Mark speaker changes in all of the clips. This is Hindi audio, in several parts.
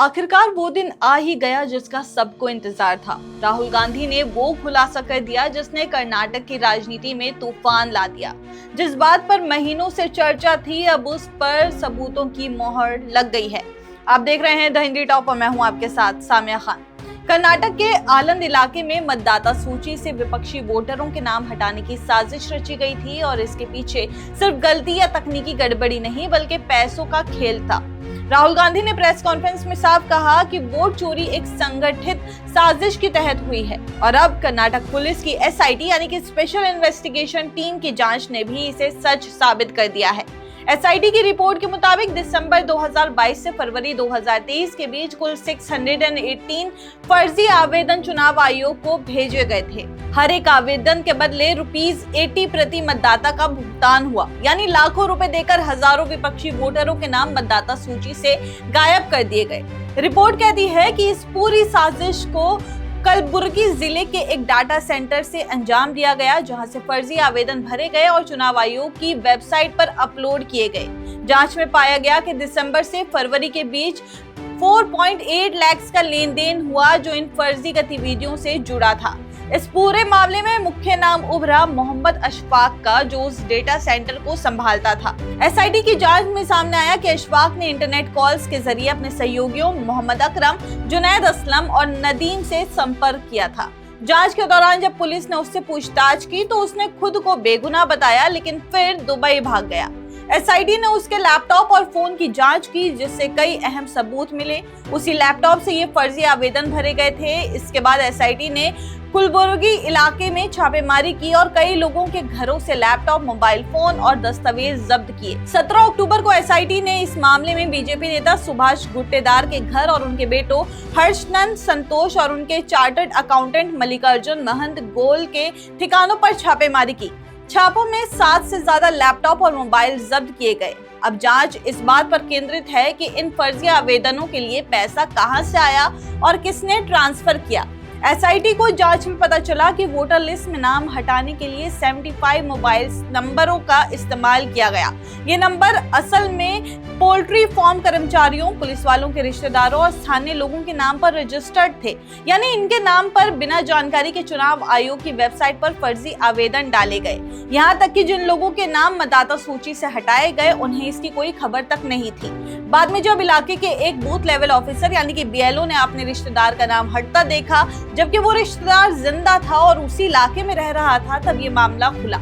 Speaker 1: आखिरकार वो दिन आ ही गया जिसका सबको इंतजार था। राहुल गांधी ने वो खुलासा कर दिया जिसने कर्नाटक की राजनीति में तूफान ला दिया। जिस बात पर महीनों से चर्चा थी, अब उस पर सबूतों की मोहर लग गई है। आप देख रहे हैं द हिंदी टॉप और मैं हूं आपके साथ सामिया खान। कर्नाटक के आलंद इलाके में मतदाता सूची से विपक्षी वोटरों के नाम हटाने की साजिश रची गई थी और इसके पीछे सिर्फ गलती या तकनीकी गड़बड़ी नहीं बल्कि पैसों का खेल था। राहुल गांधी ने प्रेस कॉन्फ्रेंस में साफ कहा कि वोट चोरी एक संगठित साजिश के तहत हुई है और अब कर्नाटक पुलिस की एसआईटी यानी कि स्पेशल इन्वेस्टिगेशन टीम की जांच ने भी इसे सच साबित कर दिया है। एसआईटी की रिपोर्ट के मुताबिक दिसंबर 2022 से फरवरी 2023 के बीच कुल 618 फर्जी आवेदन चुनाव आयोग को भेजे गए थे। हर एक आवेदन के बदले ₹80 प्रति मतदाता का भुगतान हुआ, यानी लाखों रुपए देकर हजारों विपक्षी वोटरों के नाम मतदाता सूची से गायब कर दिए गए। रिपोर्ट कहती है कि इस पूरी साजिश को कलबुर्गी जिले के एक डाटा सेंटर से अंजाम दिया गया, जहां से फर्जी आवेदन भरे गए और चुनाव आयोग की वेबसाइट पर अपलोड किए गए। जांच में पाया गया कि दिसंबर से फरवरी के बीच 4.8 लाख का लेन देन हुआ जो इन फर्जी गतिविधियों से जुड़ा था। इस पूरे मामले में मुख्य नाम उभरा मोहम्मद अशफाक का, जो उस डेटा सेंटर को संभालता था। एसआईटी की जांच में सामने आया कि अशफाक ने इंटरनेट कॉल्स के जरिए अपने सहयोगियों मोहम्मद अकरम, जुनैद असलम और नदीम से संपर्क किया था। जांच के दौरान जब पुलिस ने उससे पूछताछ की तो उसने खुद को बेगुनाह बताया, लेकिन फिर दुबई भाग गया। एसआईटी ने उसके लैपटॉप और फोन की जांच की, जिससे कई अहम सबूत मिले। उसी लैपटॉप से ये फर्जी आवेदन भरे गए थे। इसके बाद एसआईटी ने कलबुर्गी इलाके में छापेमारी की और कई लोगों के घरों से लैपटॉप, मोबाइल फोन और दस्तावेज जब्त किए। 17 अक्टूबर को एसआईटी ने इस मामले में बीजेपी नेता सुभाष गुट्टेदार के घर और उनके बेटों हर्षनंद संतोष और उनके चार्टर्ड अकाउंटेंट मल्लिकार्जुन महंत गोल के ठिकानों पर छापेमारी की। छापों में 7 से ज्यादा लैपटॉप और मोबाइल जब्त किए गए। अब जांच इस बात पर केंद्रित है कि इन फर्जी आवेदनों के लिए पैसा कहां से आया और किसने ट्रांसफर किया। एसआईटी को जांच में पता चला कि वोटर लिस्ट में नाम हटाने के लिए 75 मोबाइल नंबरों का इस्तेमाल किया गया। ये नंबर असल में पोल्ट्री फार्म कर्मचारियों, पुलिस वालों के रिश्तेदारों और स्थानीय लोगों के नाम पर रजिस्टर्ड थे, यानी इनके नाम पर बिना जानकारी के चुनाव आयोग की वेबसाइट पर फर्जी आवेदन डाले गए। यहाँ तक कि जिन लोगों के नाम मतदाता सूची से हटाए गए उन्हें इसकी कोई खबर तक नहीं थी। बाद में जब इलाके के एक बूथ लेवल ऑफिसर यानी कि बीएलओ ने अपने रिश्तेदार का नाम हटता देखा, जबकि वो रिश्तेदार जिंदा था और उसी इलाके में रह रहा था, तब ये मामला खुला।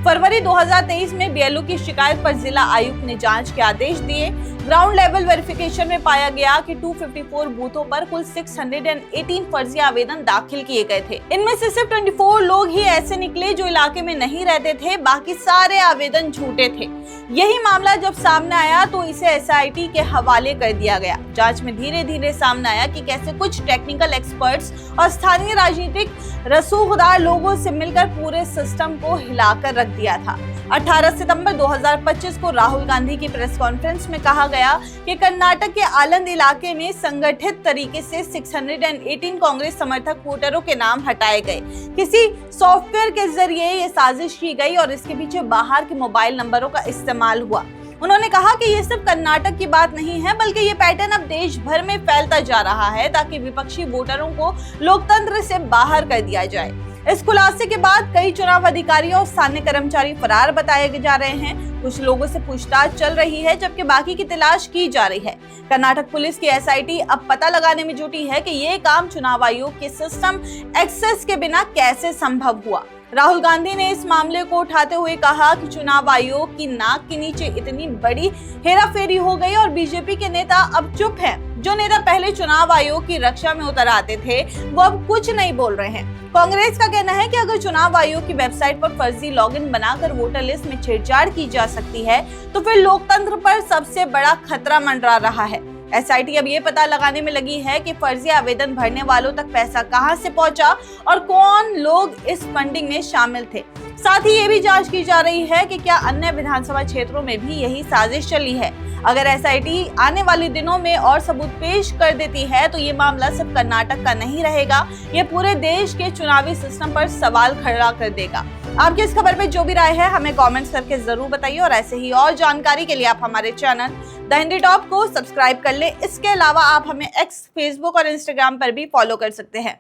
Speaker 1: फरवरी 2023 में बीएलओ की शिकायत पर जिला आयुक्त ने जांच के आदेश दिए। ग्राउंड लेवल वेरिफिकेशन में पाया गया कि 254 बूथों पर कुल 618 फर्जी आवेदन दाखिल किए गए थे। इनमें से सिर्फ 24 लोग ही ऐसे निकले जो इलाके में नहीं रहते थे, बाकी सारे आवेदन झूठे थे। यही मामला जब सामने आया तो इसे एसआईटी के हवाले कर दिया गया। जांच में धीरे धीरे सामने आया कि कैसे कुछ टेक्निकल एक्सपर्ट्स और स्थानीय राजनीतिक रसूखदार लोगों से मिलकर पूरे सिस्टम को हिलाकर रख दिया था। 18 सितंबर 2025 को राहुल गांधी की प्रेस कॉन्फ्रेंस में कहा गया कि कर्नाटक के आलंद इलाके में संगठित तरीके से 618 कांग्रेस समर्थक वोटरों के नाम हटाए गए। किसी सॉफ्टवेयर के जरिए ये साजिश की गई और इसके पीछे बाहर के मोबाइल नंबरों का इस्तेमाल हुआ। उन्होंने कहा कि ये सिर्फ कर्नाटक की बात नहीं है, बल्कि ये पैटर्न अब देश भर में फैलता जा रहा है ताकि विपक्षी वोटरों को लोकतंत्र से बाहर कर दिया जाए। इस खुलासे के बाद कई चुनाव अधिकारी और स्थानीय कर्मचारी फरार बताए जा रहे हैं। कुछ लोगों से पूछताछ चल रही है, जबकि बाकी की तलाश की जा रही है। कर्नाटक पुलिस की एसआईटी अब पता लगाने में जुटी है कि ये काम चुनाव आयोग के सिस्टम एक्सेस के बिना कैसे संभव हुआ। राहुल गांधी ने इस मामले को उठाते हुए कहा कि चुनाव आयोग की नाक के नीचे इतनी बड़ी हेराफेरी हो गई और बीजेपी के नेता अब चुप हैं। जो नेता पहले चुनाव आयोग की रक्षा में उतर आते थे, वो अब कुछ नहीं बोल रहे हैं। कांग्रेस का कहना है कि अगर चुनाव आयोग की वेबसाइट पर फर्जी लॉगिन बनाकर वोटर लिस्ट में छेड़छाड़ की जा सकती है, तो फिर लोकतंत्र पर सबसे बड़ा खतरा मंडरा रहा है। एसआईटी अब ये पता लगाने में लगी है कि फर्जी आवेदन भरने वालों तक पैसा कहां से पहुंचा और कौन लोग इस फंडिंग में शामिल थे। साथ ही ये भी जांच की जा रही है कि क्या अन्य विधानसभा क्षेत्रों में भी यही साजिश चली है। अगर एसआईटी आने वाले दिनों में और सबूत पेश कर देती है तो ये मामला सिर्फ कर्नाटक का नहीं रहेगा, ये पूरे देश के चुनावी सिस्टम पर सवाल खड़ा कर देगा। आपकी इस खबर पे जो भी राय है हमें कमेंट्स करके जरूर बताइए और ऐसे ही और जानकारी के लिए आप हमारे चैनल द हिंदी टॉप को सब्सक्राइब कर ले। इसके अलावा आप हमें एक्स, फेसबुक और इंस्टाग्राम पर भी फॉलो कर सकते हैं।